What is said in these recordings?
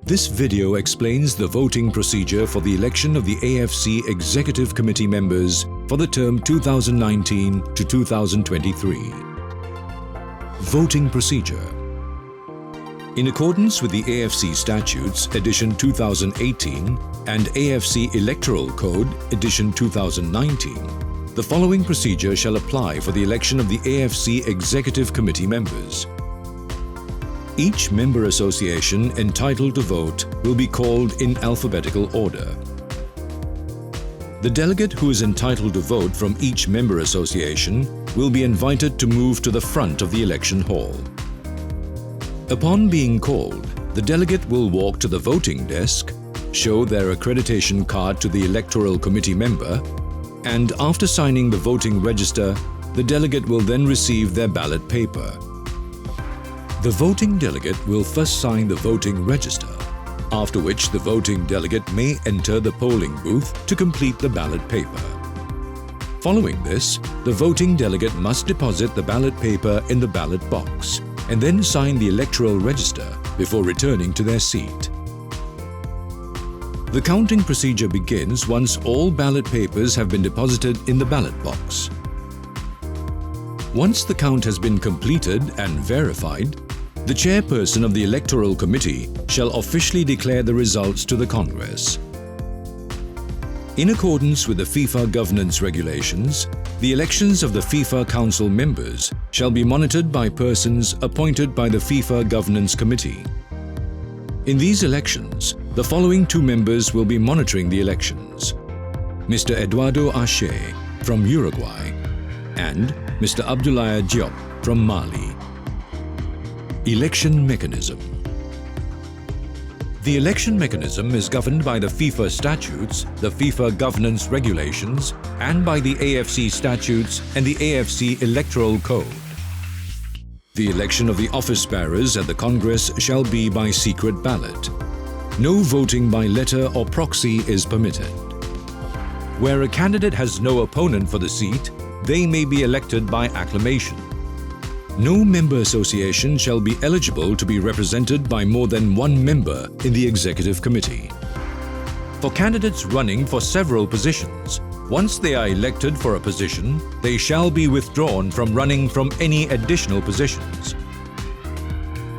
This video explains the voting procedure for the election of the AFC Executive Committee members for the term 2019 to 2023. Voting procedure. In accordance with the AFC Statutes Edition 2018 and AFC Electoral Code Edition 2019, the following procedure shall apply for the election of the AFC Executive Committee members. Each member association entitled to vote will be called in alphabetical order. The delegate who is entitled to vote from each member association will be invited to move to the front of the election hall. Upon being called, the delegate will walk to the voting desk, show their accreditation card to the electoral committee member, and after signing the voting register, the delegate will then receive their ballot paper. The voting delegate will first sign the voting register, after which the voting delegate may enter the polling booth to complete the ballot paper. Following this, the voting delegate must deposit the ballot paper in the ballot box and then sign the electoral register before returning to their seat. The counting procedure begins once all ballot papers have been deposited in the ballot box. Once the count has been completed and verified, the chairperson of the Electoral Committee shall officially declare the results to the Congress. In accordance with the FIFA governance regulations, the elections of the FIFA Council members shall be monitored by persons appointed by the FIFA Governance Committee. In these elections, the following two members will be monitoring the elections: Mr. Eduardo Ache from Uruguay and Mr. Abdoulaye Diop from Mali. Election mechanism. The election mechanism is governed by the FIFA statutes, the FIFA governance regulations, and by the AFC statutes and the AFC Electoral Code. The election of the office bearers at the Congress shall be by secret ballot. No voting by letter or proxy is permitted. Where a candidate has no opponent for the seat, they may be elected by acclamation. No member association shall be eligible to be represented by more than one member in the Executive Committee. For candidates running for several positions, once they are elected for a position, they shall be withdrawn from running from any additional positions.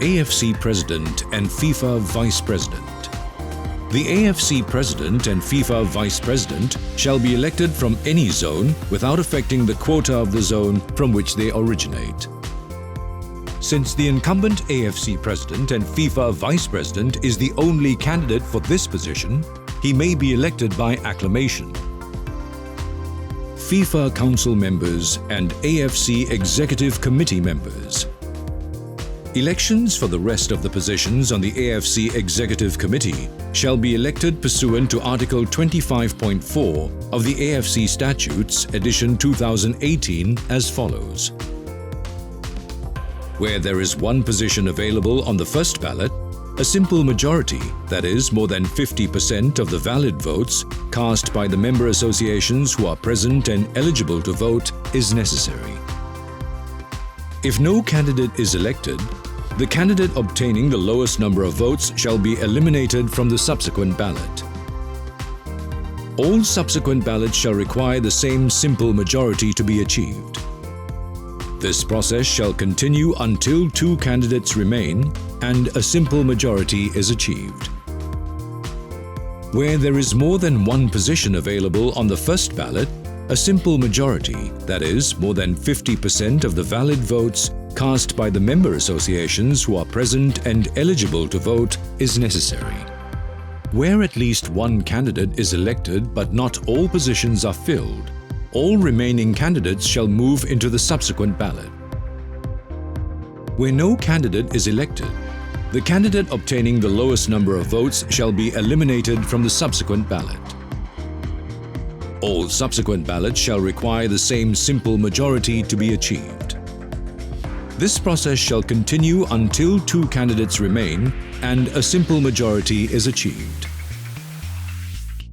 AFC President and FIFA Vice President. The AFC President and FIFA Vice President shall be elected from any zone without affecting the quota of the zone from which they originate. Since the incumbent AFC President and FIFA Vice President is the only candidate for this position, he may be elected by acclamation. FIFA Council members and AFC Executive Committee members. Elections for the rest of the positions on the AFC Executive Committee shall be elected pursuant to Article 25.4 of the AFC Statutes Edition 2018 as follows. Where there is one position available on the first ballot, a simple majority, that is, more than 50% of the valid votes cast by the member associations who are present and eligible to vote is necessary. If no candidate is elected, the candidate obtaining the lowest number of votes shall be eliminated from the subsequent ballot. All subsequent ballots shall require the same simple majority to be achieved. This process shall continue until two candidates remain and a simple majority is achieved. Where there is more than one position available on the first ballot, a simple majority, that is, more than 50% of the valid votes cast by the member associations who are present and eligible to vote, is necessary. Where at least one candidate is elected but not all positions are filled, all remaining candidates shall move into the subsequent ballot. Where no candidate is elected, the candidate obtaining the lowest number of votes shall be eliminated from the subsequent ballot. All subsequent ballots shall require the same simple majority to be achieved. This process shall continue until two candidates remain and a simple majority is achieved.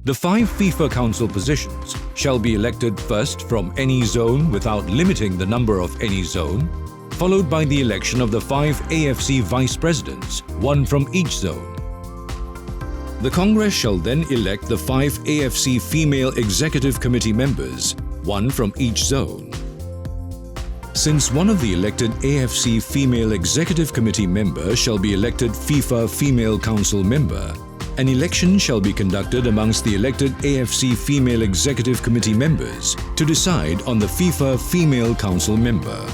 The 5 FIFA Council positions shall be elected first from any zone without limiting the number of any zone, followed by the election of the 5 AFC Vice Presidents, one from each zone. The Congress shall then elect the 5 AFC Female Executive Committee members, one from each zone. Since one of the elected AFC Female Executive Committee members shall be elected FIFA Female Council member, an election shall be conducted amongst the elected AFC Female Executive Committee members to decide on the FIFA Female Council member.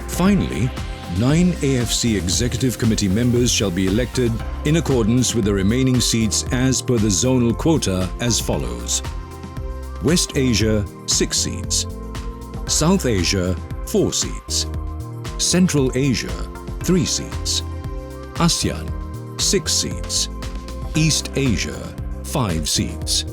Finally, 9 AFC Executive Committee members shall be elected in accordance with the remaining seats as per the zonal quota as follows: West Asia 6 seats, South Asia 4 seats, Central Asia 3 seats, ASEAN 6 seats, East Asia 5 seats.